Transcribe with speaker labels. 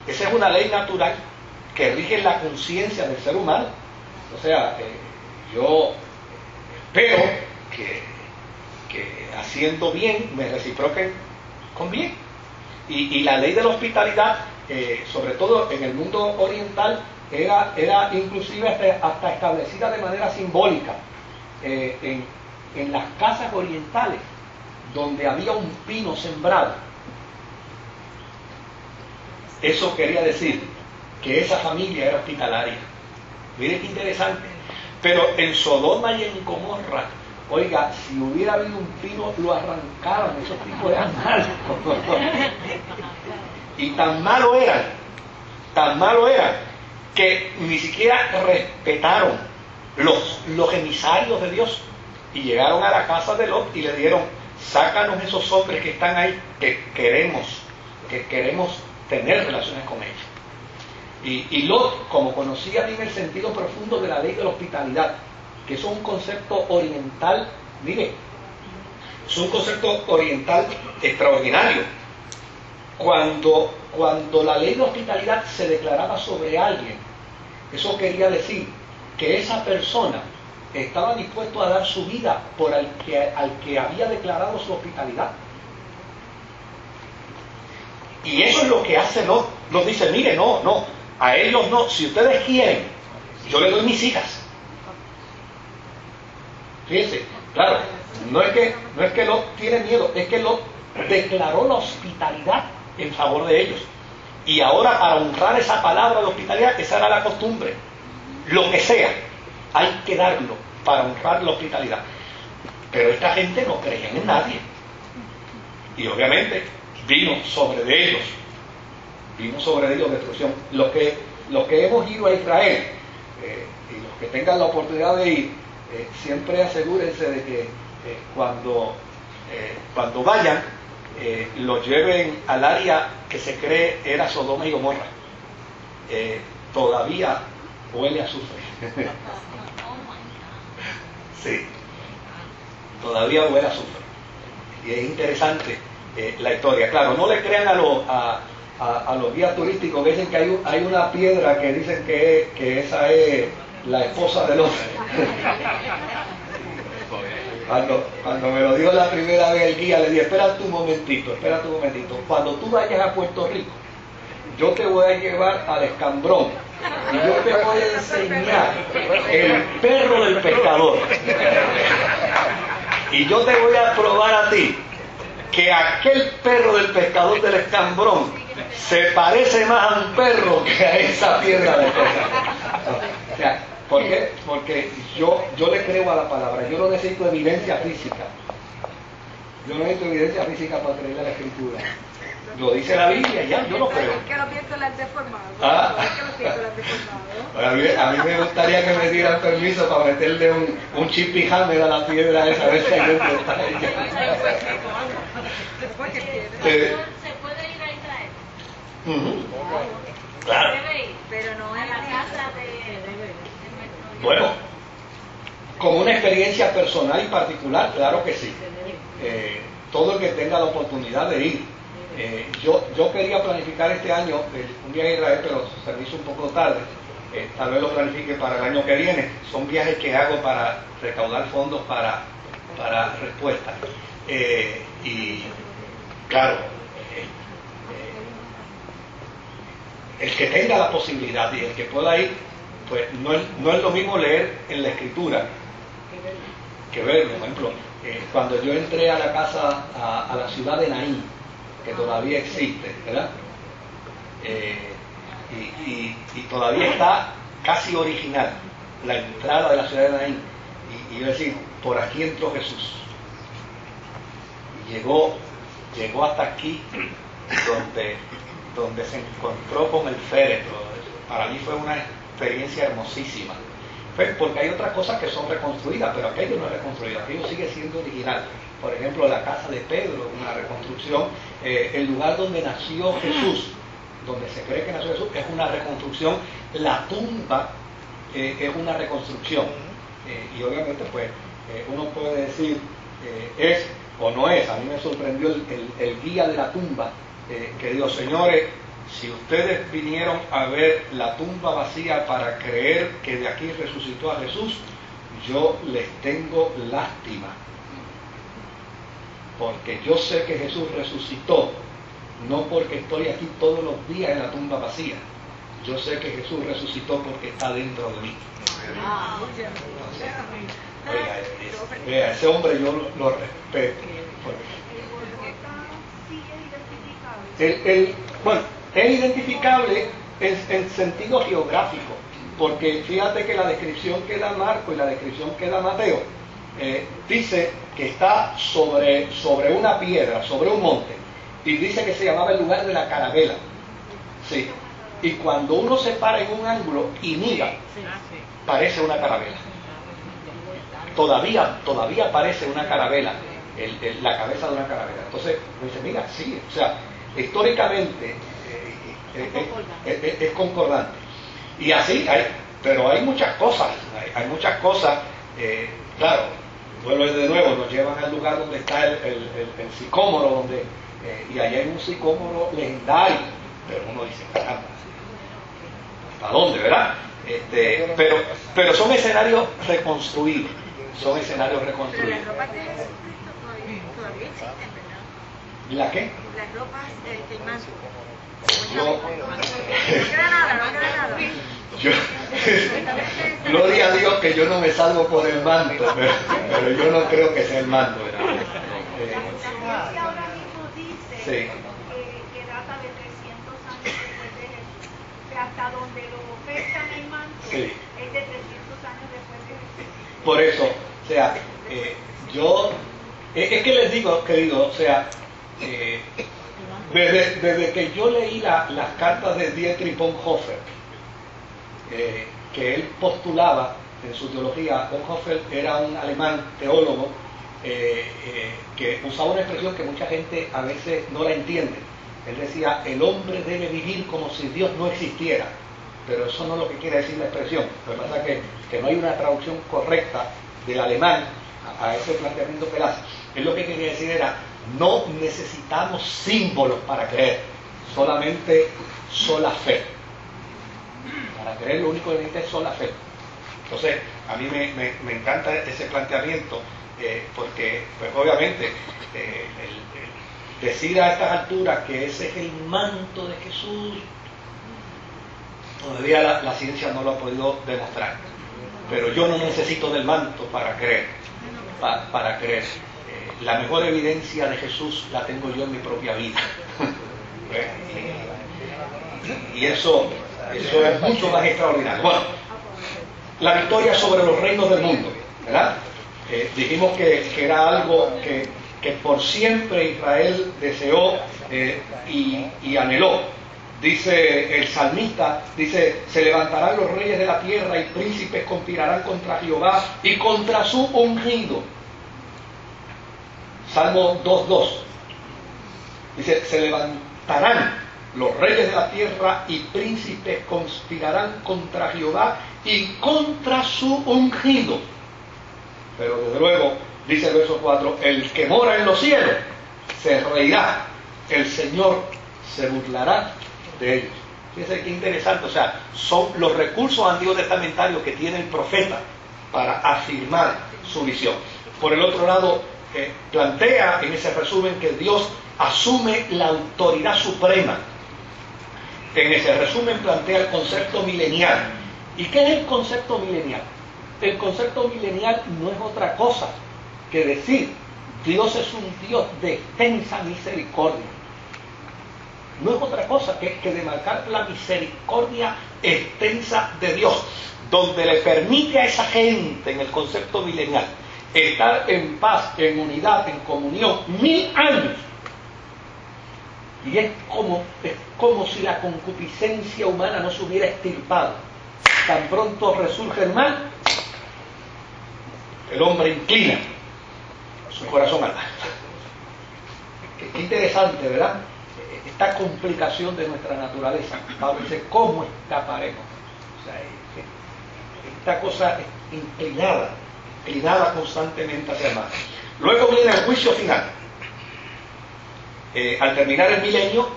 Speaker 1: esa es una ley natural que rige la conciencia del ser humano. O sea, yo espero que haciendo bien me reciproquen con bien. Y la ley de la hospitalidad, sobre todo en el mundo oriental, era inclusive hasta establecida de manera simbólica. En las casas orientales, donde había un pino sembrado, eso quería decir que esa familia era hospitalaria. Miren qué interesante. Pero en Sodoma y en Gomorra, oiga, si hubiera habido un pino, lo arrancaban, esos tipos eran malos. Y tan malo eran, que ni siquiera respetaron los emisarios de Dios. Y llegaron a la casa de Lot y le dieron: sácanos esos hombres que están ahí, que queremos tener relaciones con ellos. Y Lot, como conocía bien el sentido profundo de la ley de la hospitalidad, que es un concepto oriental, mire, es un concepto oriental extraordinario. Cuando la ley de hospitalidad se declaraba sobre alguien, eso quería decir que esa persona estaba dispuesto a dar su vida por al que había declarado su hospitalidad. Y eso es lo que hace Lot. Lot dice: mire, no, a ellos no, si ustedes quieren, yo les doy mis hijas. Fíjense, claro, no es que Lot tiene miedo, es que Lot declaró la hospitalidad en favor de ellos. Y ahora, para honrar esa palabra de hospitalidad, esa era la costumbre. Lo que sea, hay que darlo para honrar la hospitalidad. Pero esta gente no creía en nadie. Y obviamente vino sobre ellos destrucción. Los que hemos ido a Israel, y los que tengan la oportunidad de ir, siempre asegúrense de que cuando vayan, los lleven al área que se cree era Sodoma y Gomorra. Todavía huele a azufre. Sí, todavía huele a azufre. Y es interesante la historia. Claro, no le crean a los guías turísticos que dicen que hay una piedra que dicen que esa es la esposa del hombre. Cuando me lo dijo la primera vez el guía, le dije: espérate un momentito. Cuando tú vayas a Puerto Rico, yo te voy a llevar al Escambrón y yo te voy a enseñar el perro del pescador. Y yo te voy a probar a ti que aquel perro del pescador del Escambrón se parece más a un perro que a esa piedra de pesca. O sea, ¿por qué? Porque yo le creo a la palabra. Yo no necesito evidencia física. Yo no necesito evidencia física para creer a la Escritura. Lo dice la Biblia, ya, yo lo creo.
Speaker 2: ¿Por qué los vientos la han deformado?
Speaker 1: ¿Ah?
Speaker 2: ¿Por qué los vientos la han deformado?
Speaker 1: A mí me gustaría que me dieran permiso para meterle un chip y hammer a la piedra esa, a ver si hay dentro está ella.
Speaker 3: ¿Se puede ir a Israel?
Speaker 1: Claro.
Speaker 2: Pero no
Speaker 3: A
Speaker 2: es
Speaker 3: la casa de...
Speaker 1: Bueno, como una experiencia personal y particular, claro que sí. Todo el que tenga la oportunidad de ir. Yo quería planificar este año un viaje a Israel, pero se me hizo un poco tarde. Tal vez lo planifique para el año que viene. Son viajes que hago para recaudar fondos para respuestas. Y claro, el que tenga la posibilidad y el que pueda ir, pues no es lo mismo leer en la Escritura que verlo. Por ejemplo, cuando yo entré a la casa, a la ciudad de Naín, que todavía existe, ¿verdad? Y todavía está casi original la entrada de la ciudad de Naín. Y yo decía: por aquí entró Jesús. Y llegó hasta aquí, donde se encontró con el féretro. Para mí fue una experiencia hermosísima. Porque hay otras cosas que son reconstruidas, pero aquello no es reconstruido, aquello sigue siendo original. Por ejemplo, la casa de Pedro, una reconstrucción. El lugar donde nació Jesús, donde se cree que nació Jesús, es una reconstrucción. La tumba es una reconstrucción. Y obviamente, pues, uno puede decir, es o no es. A mí me sorprendió el guía de la tumba, que dijo: señores, si ustedes vinieron a ver la tumba vacía para creer que de aquí resucitó a Jesús, yo les tengo lástima. Porque yo sé que Jesús resucitó, no porque estoy aquí todos los días en la tumba vacía. Yo sé que Jesús resucitó porque está dentro de mí. Oiga, ese hombre yo lo respeto. Bueno, es identificable en sentido geográfico, porque fíjate que la descripción que da Marco y la descripción que da Mateo dice que está sobre una piedra, sobre un monte, y dice que se llamaba el lugar de la carabela. Sí. Y cuando uno se para en un ángulo y mira, parece una carabela. Todavía parece una carabela, la cabeza de una carabela. Entonces, uno dice, mira, sí, o sea, históricamente es concordante. Y así pero hay muchas cosas, hay muchas cosas, claro, vuelvo de nuevo, nos llevan al lugar donde está el sicómoro, y allá hay un sicómoro legendario, pero uno dice, caramba, ¿hasta dónde, verdad? Pero son escenarios reconstruidos,
Speaker 2: Pero las ropas de Jesucristo todavía existen, ¿verdad?
Speaker 1: ¿La qué?
Speaker 2: Las ropas del manto.
Speaker 1: No
Speaker 2: queda nada.
Speaker 1: Gloria a Dios que yo no me salvo por el manto, pero yo no creo que sea el manto, ¿verdad?
Speaker 3: La iglesia ahora mismo dice
Speaker 1: Sí.
Speaker 3: que data de 300 años después de Jesús. O sea, hasta donde lo ofertan el manto
Speaker 1: Sí.
Speaker 3: es de 300 años después de Jesús.
Speaker 1: Por eso, o sea, es que les digo, querido, o sea, desde que yo leí las cartas de Dietrich Bonhoeffer, que él postulaba en su teología, Bonhoeffer era un alemán teólogo que usaba una expresión que mucha gente a veces no la entiende. Él decía, el hombre debe vivir como si Dios no existiera, pero eso no es lo que quiere decir la expresión. Lo que pasa es que no hay una traducción correcta del alemán a ese planteamiento que él hace. Él lo que quería decir era, no necesitamos símbolos para creer, solamente sola fe. Para creer lo único que necesita es sola fe. Entonces, a mí me encanta ese planteamiento, porque pues obviamente decir a estas alturas que ese es el manto de Jesús, todavía la ciencia no lo ha podido demostrar. Pero yo no necesito del manto para creer. Para creer. La mejor evidencia de Jesús la tengo yo en mi propia vida. Y eso es mucho más extraordinario. Bueno, la victoria sobre los reinos del mundo, ¿verdad? Dijimos que era algo que por siempre Israel deseó y anheló. Dice el salmista, se levantarán los reyes de la tierra y príncipes conspirarán contra Jehová y contra su ungido. Salmo 2:2. Dice, se levantarán los reyes de la tierra y príncipes conspirarán contra Jehová y contra su ungido. Pero desde luego, dice el verso 4, el que mora en los cielos se reirá, el Señor se burlará de ellos. Fíjense qué interesante, o sea, son los recursos antiguos testamentarios que tiene el profeta para afirmar su visión. Por el otro lado, plantea en ese resumen que Dios asume la autoridad suprema. En ese resumen plantea el concepto milenial. ¿Y qué es el concepto milenial? El concepto milenial no es otra cosa que decir, Dios es un Dios de extensa misericordia. No es otra cosa que demarcar la misericordia extensa de Dios, donde le permite a esa gente en el concepto milenial estar en paz, en unidad, en comunión, 1000 años. Y es como si la concupiscencia humana no se hubiera extirpado. Tan pronto resurge el mal, el hombre inclina su corazón al mal. Qué interesante, ¿verdad? Esta complicación de nuestra naturaleza. Pablo dice, ¿cómo escaparemos? O sea, esta cosa inclinada constantemente hacia el mal. Luego viene el juicio final. Al terminar el milenio,